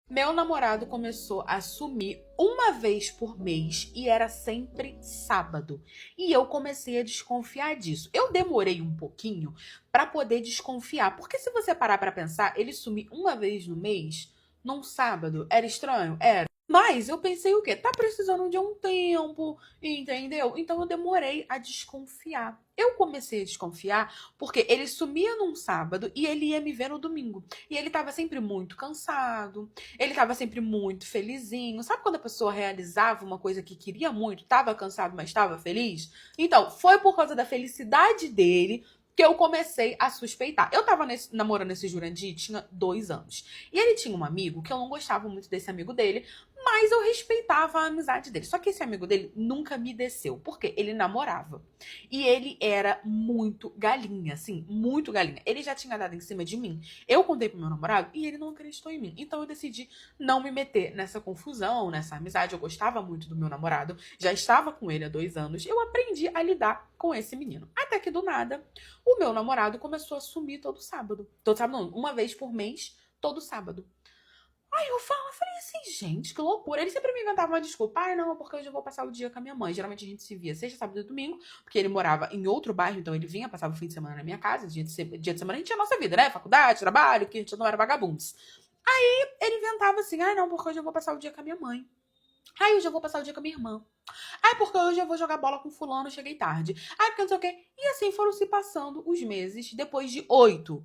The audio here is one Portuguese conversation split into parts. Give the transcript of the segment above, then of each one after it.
Meu namorado começou a sumir uma vez por mês e era sempre sábado. E eu comecei a desconfiar disso. Eu demorei um pouquinho para poder desconfiar, porque se você parar para pensar, ele sumir uma vez no mês, num sábado, era estranho? Era. Mas eu pensei o quê? Tá precisando de um tempo, entendeu? Então eu demorei a desconfiar. Eu comecei a desconfiar porque ele sumia num sábado e ele ia me ver no domingo. E ele tava sempre muito cansado, ele tava sempre muito felizinho. Sabe quando a pessoa realizava uma coisa que queria muito, tava cansado, mas tava feliz? Então, foi por causa da felicidade dele que eu comecei a suspeitar. Eu tava namorando esse Jurandir, tinha 2 anos. E ele tinha um amigo que eu não gostava muito desse amigo dele, mas eu respeitava a amizade dele. Só que esse amigo dele nunca me desceu, porque ele namorava. E ele era muito galinha, assim, muito galinha. Ele já tinha dado em cima de mim. Eu contei pro meu namorado e ele não acreditou em mim. Então eu decidi não me meter nessa confusão, nessa amizade. Eu gostava muito do meu namorado, já estava com ele há 2 anos. Eu aprendi a lidar com esse menino. Até que do nada, o meu namorado começou a sumir todo sábado. Todo sábado não, uma vez por mês, todo sábado. Aí falei assim, gente, que loucura. Ele sempre me inventava uma desculpa. Ai, não, porque hoje eu vou passar o dia com a minha mãe. Geralmente a gente se via sexta, sábado e domingo, porque ele morava em outro bairro, então ele vinha, passava o fim de semana na minha casa. Dia de semana a gente tinha a nossa vida, né? Faculdade, trabalho, que a gente não era vagabundos. Aí ele inventava assim, ai, não, porque hoje eu vou passar o dia com a minha mãe. Ai, hoje eu vou passar o dia com a minha irmã. Ai, porque hoje eu vou jogar bola com fulano, cheguei tarde. Ai, porque não sei o quê. E assim foram se passando os meses, depois de 8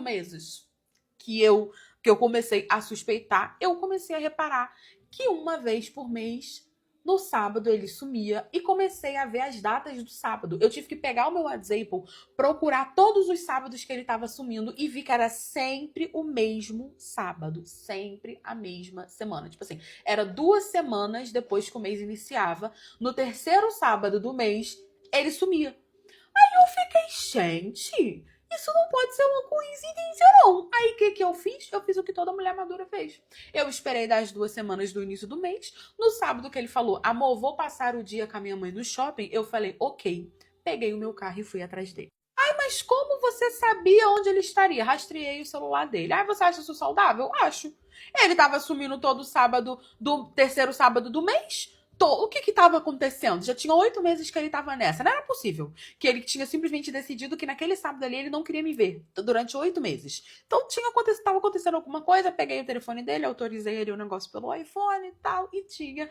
meses que eu comecei a suspeitar, eu comecei a reparar que uma vez por mês, no sábado, ele sumia e comecei a ver as datas do sábado. Eu tive que pegar o meu WhatsApp, procurar todos os sábados que ele estava sumindo e vi que era sempre o mesmo sábado, sempre a mesma semana. Tipo assim, era 2 semanas depois que o mês iniciava, no terceiro sábado do mês, ele sumia. Eu fiquei, gente, isso não pode ser uma coincidência, não. Aí o que eu fiz? Eu fiz o que toda mulher madura fez. Eu esperei das 2 semanas do início do mês. No sábado que ele falou, amor, vou passar o dia com a minha mãe no shopping, eu falei, ok. Peguei o meu carro e fui atrás dele. Mas como você sabia onde ele estaria? Rastreei o celular dele. Você acha isso saudável? Acho. Ele estava sumindo todo sábado do terceiro sábado do mês. O que estava acontecendo? Já tinha 8 meses que ele estava nessa. Não era possível que ele tinha simplesmente decidido que naquele sábado ali ele não queria me ver durante 8 meses. Então estava acontecendo alguma coisa, peguei o telefone dele, autorizei ele o negócio pelo iPhone e tal, e tinha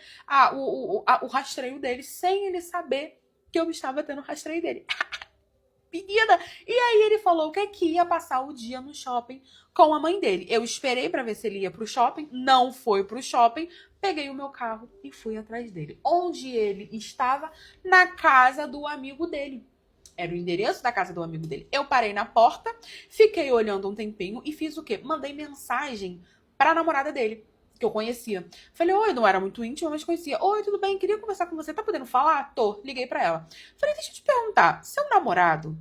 o rastreio dele sem ele saber que eu estava tendo o rastreio dele. Menina! E aí ele falou que ia passar o dia no shopping com a mãe dele. Eu esperei para ver se ele ia pro shopping, não foi pro shopping, peguei o meu carro e fui atrás dele. Onde ele estava? Na casa do amigo dele. Era o endereço da casa do amigo dele. Eu parei na porta, fiquei olhando um tempinho e fiz o quê? Mandei mensagem para a namorada dele, que eu conhecia. Falei, oi, não era muito íntima, mas conhecia. Oi, tudo bem? Queria conversar com você. Tá podendo falar? Tô. Liguei para ela. Falei, deixa eu te perguntar, seu namorado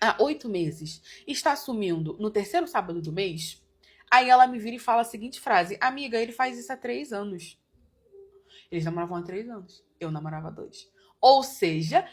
há 8 meses está assumindo no terceiro sábado do mês? Aí ela me vira e fala a seguinte frase, amiga, ele faz isso há 3 anos. Eles namoravam há 3 anos. Eu namorava há 2. Ou seja,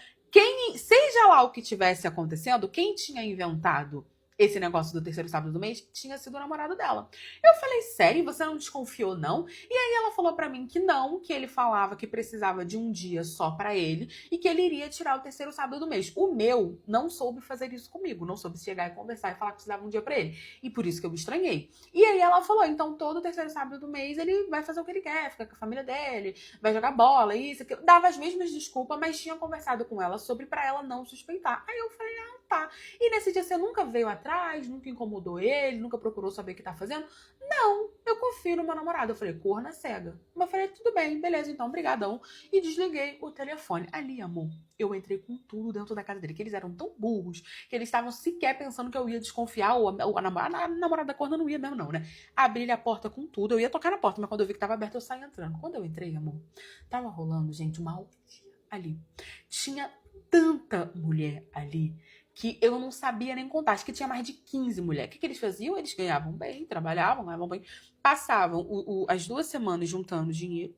seja lá o que tivesse acontecendo, quem tinha inventado esse negócio do terceiro sábado do mês tinha sido o namorado dela. Eu falei, sério? Você não desconfiou, não? E aí ela falou pra mim que não, que ele falava que precisava de um dia só pra ele e que ele iria tirar o terceiro sábado do mês. O meu não soube fazer isso comigo, não soube chegar e conversar e falar que precisava um dia pra ele. E por isso que eu me estranhei. E aí ela falou, então todo terceiro sábado do mês ele vai fazer o que ele quer, fica com a família dele, vai jogar bola, isso, aquilo. Dava as mesmas desculpas, mas tinha conversado com ela sobre pra ela não suspeitar. Aí eu falei, tá. E nesse dia você nunca veio atrás, nunca incomodou ele, nunca procurou saber o que tá fazendo? Não, eu confio no meu namorado. Eu falei, corna cega. Mas eu falei, tudo bem, beleza, então, brigadão. E desliguei o telefone. Ali, amor, eu entrei com tudo dentro da casa dele, que eles eram tão burros, que eles estavam sequer pensando que eu ia desconfiar, ou a namorada da corna não ia mesmo não, né? Abri a porta com tudo, eu ia tocar na porta, mas quando eu vi que tava aberta, eu saí entrando. Quando eu entrei, amor, tava rolando, gente, uma orgia ali. Tinha tanta mulher ali que eu não sabia nem contar. Acho que tinha mais de 15 mulheres. O que eles faziam? Eles ganhavam bem, trabalhavam, ganhavam bem. Passavam as 2 semanas juntando dinheiro,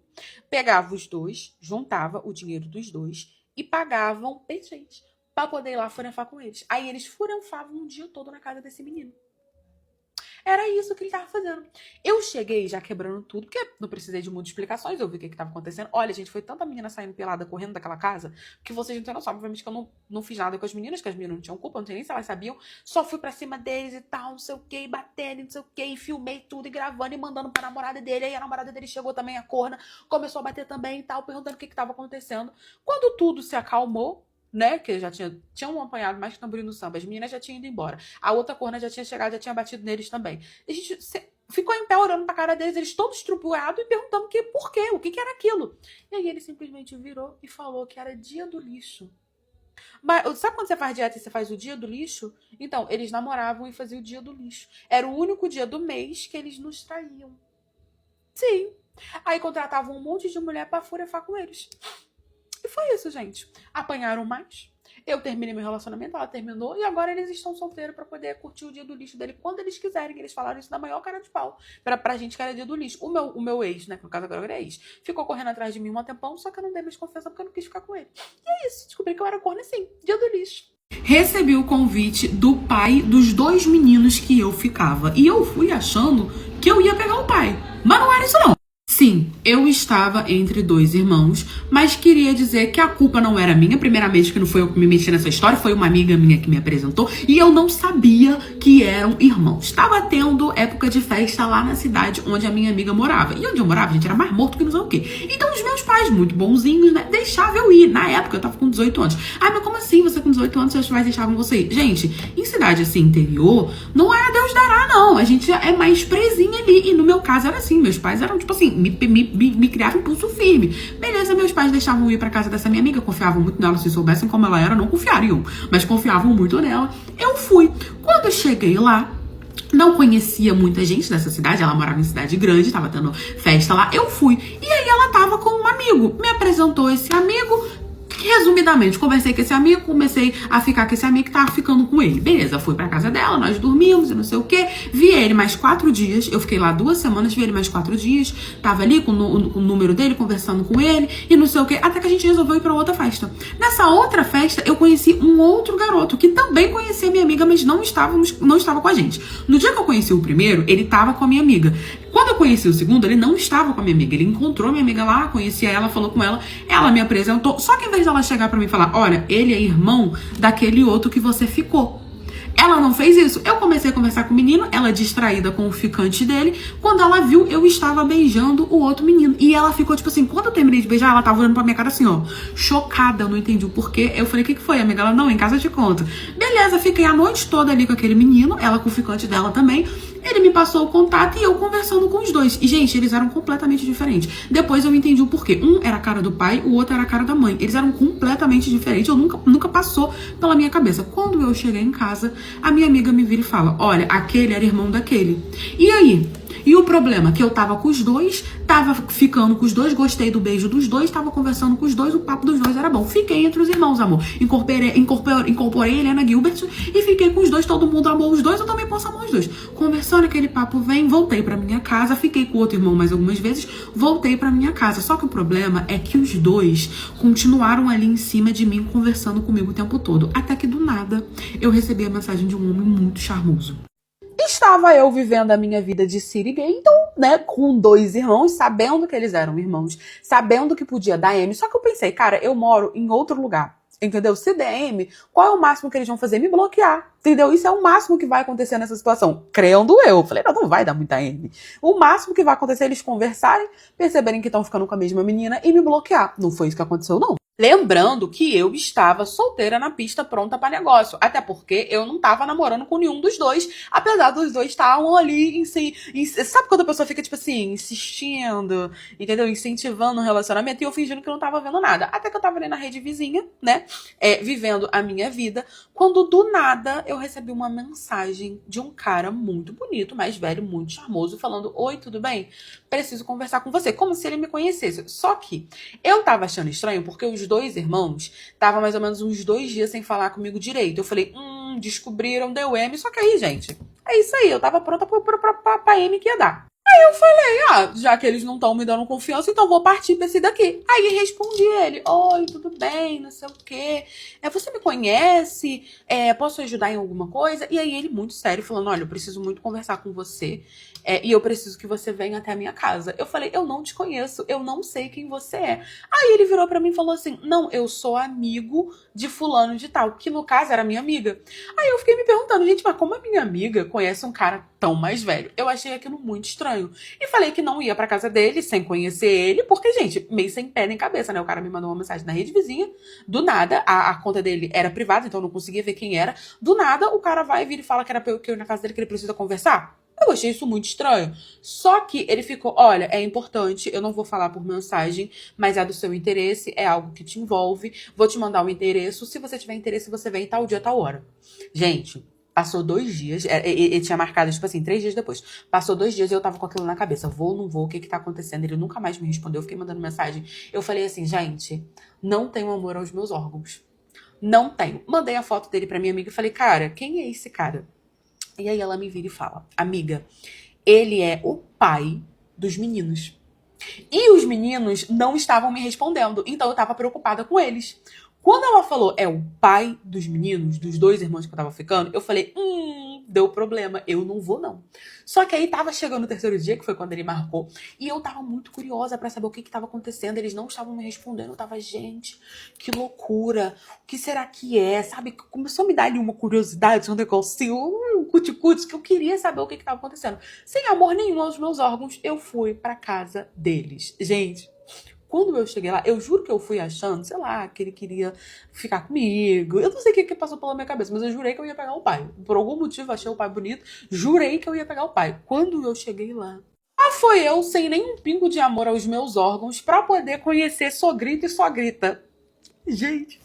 pegavam os dois, juntava o dinheiro dos dois e pagavam peixes pra poder ir lá furanfar com eles. Aí eles furanfavam um dia todo na casa desse menino. Era isso que ele tava fazendo. Eu cheguei já quebrando tudo, porque não precisei de muitas explicações, eu vi o que tava acontecendo. Olha, gente, foi tanta menina saindo pelada, correndo daquela casa, que vocês não têm noção. Obviamente que eu não fiz nada com as meninas, que as meninas não tinham culpa, não sei nem se elas sabiam. Só fui pra cima deles e tal, não sei o que, batendo, não sei o que, e filmei tudo, e gravando, e mandando pra namorada dele. Aí a namorada dele chegou também, a corna, começou a bater também e tal, perguntando o que tava acontecendo. Quando tudo se acalmou, né, que já tinham apanhado mais que tamboril no samba, as meninas já tinham ido embora. A outra corna já tinha chegado, já tinha batido neles também. A gente ficou em pé olhando pra cara deles, eles todos estrupiados e perguntando por quê, o que era aquilo. E aí ele simplesmente virou e falou que era dia do lixo. Mas sabe quando você faz dieta e você faz o dia do lixo? Então, eles namoravam e faziam o dia do lixo. Era o único dia do mês que eles nos traíam. Sim. Aí contratavam um monte de mulher pra furefar com eles. E foi isso, gente. Apanharam mais. Eu terminei meu relacionamento, ela terminou, e agora eles estão solteiros pra poder curtir o dia do lixo dele quando eles quiserem. Eles falaram isso na maior cara de pau. Pra gente que era dia do lixo. O meu ex, né, que no caso agora é ex, ficou correndo atrás de mim um tempão, só que eu não dei mais confiança porque eu não quis ficar com ele. E é isso, descobri que eu era corno assim, dia do lixo. Recebi o convite do pai dos 2 meninos que eu ficava. E eu fui achando que eu ia pegar o pai. Mas não era isso não. Sim, eu estava entre 2 irmãos, mas queria dizer que a culpa não era minha. Primeiramente, que não foi eu que me meti nessa história, foi uma amiga minha que me apresentou, e eu não sabia que eram irmãos. Estava tendo época de festa lá na cidade onde a minha amiga morava. E onde eu morava, gente, era mais morto que não sei o quê. Então os meus pais, muito bonzinhos, né, deixavam eu ir. Na época, eu tava com 18 anos. Ah, mas como assim? Você com 18 anos, seus pais deixavam você ir? Gente, em cidade assim, interior, não é a Deus dará, não. A gente é mais presinha ali. E no meu caso era assim, meus pais eram tipo assim, me criava um pulso firme. Beleza, meus pais deixavam eu ir pra casa dessa minha amiga, confiavam muito nela, se soubessem como ela era, não confiariam, mas confiavam muito nela. Eu fui. Quando eu cheguei lá, não conhecia muita gente dessa cidade, ela morava em cidade grande, tava tendo festa lá, eu fui. E aí ela tava com um amigo, me apresentou esse amigo. Resumidamente, conversei com esse amigo, comecei a ficar com esse amigo que tava ficando com ele. Beleza, fui pra casa dela, nós dormimos e não sei o que. Vi ele mais 4 dias, eu fiquei lá 2 semanas, vi ele mais 4 dias. Tava ali com o número dele, conversando com ele e não sei o que. Até que a gente resolveu ir pra outra festa. Nessa outra festa, eu conheci um outro garoto que também conhecia minha amiga, mas não estava com a gente. No dia que eu conheci o primeiro, ele tava com a minha amiga. Quando eu conheci o segundo, ele não estava com a minha amiga. Ele encontrou minha amiga lá, conhecia ela, falou com ela, ela me apresentou. Só que em vez dela chegar pra mim e falar, olha, ele é irmão daquele outro que você ficou. Ela não fez isso. Eu comecei a conversar com o menino, ela distraída com o ficante dele. Quando ela viu, eu estava beijando o outro menino. E ela ficou, tipo assim, quando eu terminei de beijar, ela tava olhando pra minha cara assim, ó, chocada, eu não entendi o porquê. Eu falei, o que foi, amiga? Ela, não, em casa eu te conto. Beleza, fiquei a noite toda ali com aquele menino, ela com o ficante dela também. Ele me passou o contato e eu conversando com os dois. E, gente, eles eram completamente diferentes. Depois eu entendi o porquê. Um era a cara do pai, o outro era a cara da mãe. Eles eram completamente diferentes. Eu nunca passou pela minha cabeça. Quando eu cheguei em casa, a minha amiga me vira e fala, olha, aquele era irmão daquele. E aí? E o problema? Que eu tava com os dois, tava ficando com os dois, gostei do beijo dos dois, tava conversando com os dois, o papo dos dois era bom. Fiquei entre os irmãos, amor. Incorporei Helena Gilbert e fiquei com os dois, todo mundo amou os dois, eu também posso amar os dois. Conversando, aquele papo vem, voltei pra minha casa, fiquei com o outro irmão mais algumas vezes, voltei pra minha casa. Só que o problema é que os dois continuaram ali em cima de mim, conversando comigo o tempo todo. Até que do nada, eu recebi a mensagem de um homem muito charmoso. Estava eu vivendo a minha vida de sirigueiton, né, com 2 irmãos, sabendo que eles eram irmãos, sabendo que podia dar M, só que eu pensei, cara, eu moro em outro lugar, entendeu? Se der M, qual é o máximo que eles vão fazer? Me bloquear, entendeu? Isso é o máximo que vai acontecer nessa situação, crendo eu. Falei, não vai dar muita M. O máximo que vai acontecer é eles conversarem, perceberem que estão ficando com a mesma menina e me bloquear. Não foi isso que aconteceu, não. Lembrando que eu estava solteira na pista, pronta para negócio. Até porque eu não estava namorando com nenhum dos dois, apesar dos dois estavam ali em si. Sabe quando a pessoa fica, tipo assim, insistindo, entendeu? Incentivando um relacionamento, e eu fingindo que eu não tava vendo nada. Até que eu tava ali na rede vizinha, né? Vivendo a minha vida. Quando do nada eu recebi uma mensagem de um cara muito bonito, mais velho, muito charmoso, falando: oi, tudo bem? Preciso conversar com você. Como se ele me conhecesse. Só que eu tava achando estranho porque os 2 irmãos estavam mais ou menos uns 2 dias sem falar comigo direito. Eu falei, descobriram, deu M. Só que aí, gente, é isso aí. Eu tava pronta pra M que ia dar. Eu falei, já que eles não estão me dando confiança, então vou partir pra esse daqui. Aí respondi ele, oi, tudo bem, não sei o quê. Você me conhece? Posso ajudar em alguma coisa? E aí ele, muito sério, falando, olha, eu preciso muito conversar com você. E eu preciso que você venha até a minha casa. Eu falei, eu não te conheço, eu não sei quem você é. Aí ele virou pra mim e falou assim, não, eu sou amigo de fulano de tal, que no caso era minha amiga. Aí eu fiquei me perguntando, gente, mas como a minha amiga conhece um cara tão mais velho? Eu achei aquilo muito estranho. E falei que não ia pra casa dele sem conhecer ele, porque, gente, meio sem pé nem cabeça, né? O cara me mandou uma mensagem na rede vizinha, do nada, a conta dele era privada, então eu não conseguia ver quem era. Do nada, o cara vai vir e fala que era pra eu ir na casa dele, que ele precisa conversar. Eu achei isso muito estranho. Só que ele ficou, olha, é importante, eu não vou falar por mensagem, mas é do seu interesse, é algo que te envolve, vou te mandar o endereço, se você tiver interesse, você vem tal dia, tal hora. Gente, passou 2 dias, ele tinha marcado, tipo assim, 3 dias depois. Passou 2 dias e eu tava com aquilo na cabeça, vou, não vou, o que que tá acontecendo? Ele nunca mais me respondeu, eu fiquei mandando mensagem. Eu falei assim, gente, não tenho amor aos meus órgãos. Não tenho. Mandei a foto dele pra minha amiga e falei, cara, quem é esse cara? E aí ela me vira e fala, amiga, ele é o pai dos meninos. E os meninos não estavam me respondendo, então eu tava preocupada com eles. Quando ela falou, é o pai dos meninos, dos 2 irmãos que eu tava ficando, eu falei, deu problema, eu não vou não. Só que aí tava chegando o 3º dia, que foi quando ele marcou, e eu tava muito curiosa pra saber o que tava acontecendo, eles não estavam me respondendo, eu tava, gente, que loucura, o que será que é, sabe? Começou a me dar ali uma curiosidade, um negocinho, cuticute, que eu queria saber o que tava acontecendo. Sem amor nenhum aos meus órgãos, eu fui pra casa deles. Gente, quando eu cheguei lá, eu juro que eu fui achando, sei lá, que ele queria ficar comigo. Eu não sei o que passou pela minha cabeça, mas eu jurei que eu ia pegar o pai. Por algum motivo, achei o pai bonito, jurei que eu ia pegar o pai. Quando eu cheguei lá, foi eu sem nenhum pingo de amor aos meus órgãos pra poder conhecer sogrita e sogrita. Gente,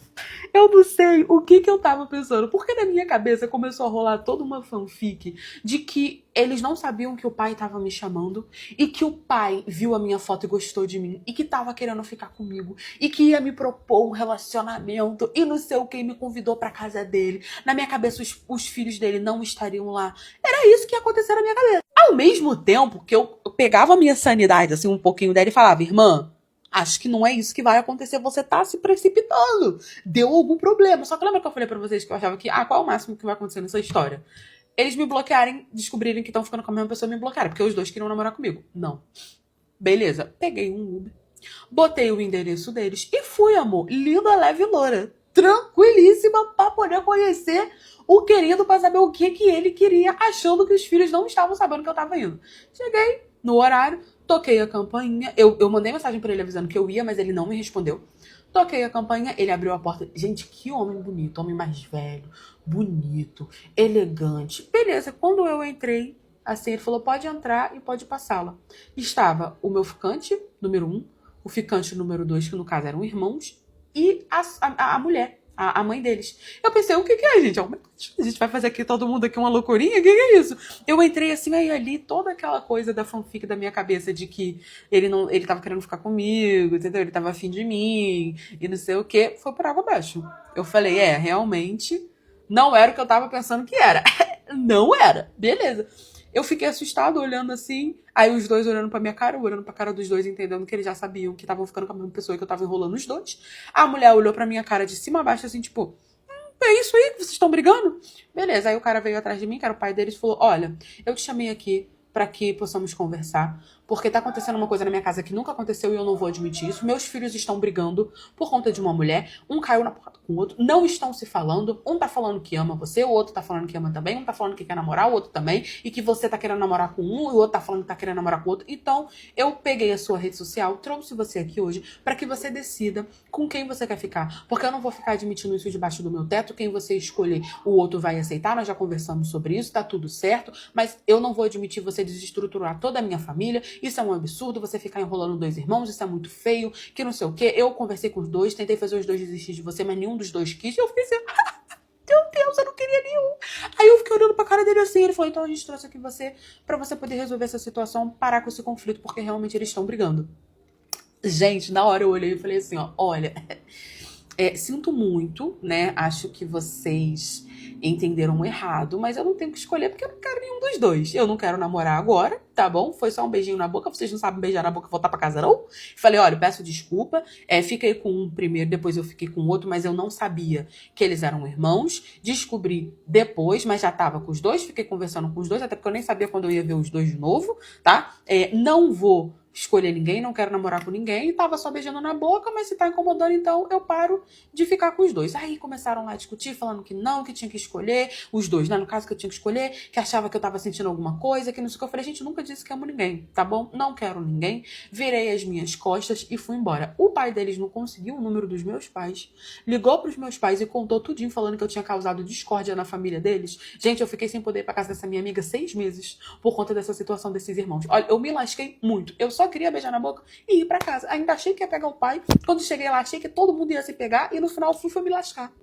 eu não sei o que eu tava pensando, porque na minha cabeça começou a rolar toda uma fanfic de que eles não sabiam que o pai tava me chamando e que o pai viu a minha foto e gostou de mim e que tava querendo ficar comigo e que ia me propor um relacionamento e não sei o que, me convidou pra casa dele. Na minha cabeça os filhos dele não estariam lá. Era isso que ia acontecer na minha cabeça. Ao mesmo tempo que eu pegava a minha sanidade assim um pouquinho dela e falava, irmã, acho que não é isso que vai acontecer, você tá se precipitando. Deu algum problema. Só que lembra que eu falei pra vocês que eu achava que, qual é o máximo que vai acontecer nessa história? Eles me bloquearem, descobrirem que estão ficando com a mesma pessoa e me bloquearem, porque os 2 queriam namorar comigo. Não. Beleza. Peguei um Uber, botei o endereço deles e fui, amor. Linda, leve e loura. Tranquilíssima pra poder conhecer o querido, pra saber o que ele queria, achando que os filhos não estavam sabendo que eu tava indo. Cheguei no horário, toquei a campainha. Eu mandei mensagem pra ele avisando que eu ia, mas ele não me respondeu. Toquei a campainha, ele abriu a porta. Gente, que homem bonito, homem mais velho, bonito, elegante. Beleza, quando eu entrei, assim, ele falou, pode entrar e pode ir pra sala. Estava o meu ficante, número 1, o ficante número 2, que no caso eram irmãos, e a mulher, a mãe deles. Eu pensei, o que é, gente? A gente vai fazer aqui todo mundo aqui uma loucurinha? O que é isso? Eu entrei assim, aí ali, toda aquela coisa da fanfic da minha cabeça de que ele tava querendo ficar comigo, entendeu? Ele tava afim de mim, e não sei o que, foi por água abaixo. Eu falei, realmente, não era o que eu tava pensando que era. Não era. Beleza. Eu fiquei assustada, olhando assim, aí os 2 olhando pra minha cara, olhando pra cara dos 2, entendendo que eles já sabiam que estavam ficando com a mesma pessoa e que eu tava enrolando os 2. A mulher olhou pra minha cara de cima a baixo, assim, tipo, é isso aí que vocês estão brigando? Beleza, aí o cara veio atrás de mim, que era o pai deles, e falou, olha, eu te chamei aqui pra que possamos conversar, porque tá acontecendo uma coisa na minha casa que nunca aconteceu e eu não vou admitir isso. Meus filhos estão brigando por conta de uma mulher, um caiu na porrada com o outro, não estão se falando, um tá falando que ama você, o outro tá falando que ama também, um tá falando que quer namorar, o outro também, e que você tá querendo namorar com um, e o outro tá falando que tá querendo namorar com o outro. Então, eu peguei a sua rede social, trouxe você aqui hoje, pra que você decida com quem você quer ficar, porque eu não vou ficar admitindo isso debaixo do meu teto. Quem você escolher, o outro vai aceitar, nós já conversamos sobre isso, tá tudo certo, mas eu não vou admitir você desestruturar toda a minha família, isso é um absurdo, você ficar enrolando 2 irmãos, isso é muito feio, que não sei o quê. Eu conversei com os 2, tentei fazer os 2 desistir de você, mas nenhum dos 2 quis, e eu fiquei assim, meu Deus, eu não queria nenhum. Aí eu fiquei olhando pra cara dele assim, ele falou, então a gente trouxe aqui você pra você poder resolver essa situação, parar com esse conflito, porque realmente eles estão brigando. Gente, na hora eu olhei e falei assim, olha, sinto muito, né, acho que vocês entenderam errado, mas eu não tenho que escolher porque eu não quero nenhum dos dois. Eu não quero namorar agora, tá bom? Foi só um beijinho na boca, vocês não sabem beijar na boca e voltar pra casa, não? Falei, olha, peço desculpa, fiquei com um primeiro, depois eu fiquei com o outro, mas eu não sabia que eles eram irmãos. Descobri depois, mas já tava com os dois, fiquei conversando com os dois, até porque eu nem sabia quando eu ia ver os dois de novo, tá? Não vou escolher ninguém, não quero namorar com ninguém, tava só beijando na boca, mas se tá incomodando, então eu paro de ficar com os dois. Aí começaram lá a discutir, falando que não, que tinha que escolher os dois, né? No caso que eu tinha que escolher, que achava que eu tava sentindo alguma coisa, que não sei o que. Eu falei, gente, nunca disse que amo ninguém, tá bom? Não quero ninguém. Virei as minhas costas e fui embora. O pai deles não conseguiu o número dos meus pais, ligou pros meus pais e contou tudinho, falando que eu tinha causado discórdia na família deles. Gente, eu fiquei sem poder ir pra casa dessa minha amiga 6 meses por conta dessa situação desses irmãos. Olha, eu me lasquei muito. Eu só queria beijar na boca e ir pra casa. Ainda achei que ia pegar o pai. Quando cheguei lá, achei que todo mundo ia se pegar e no final fui me lascar.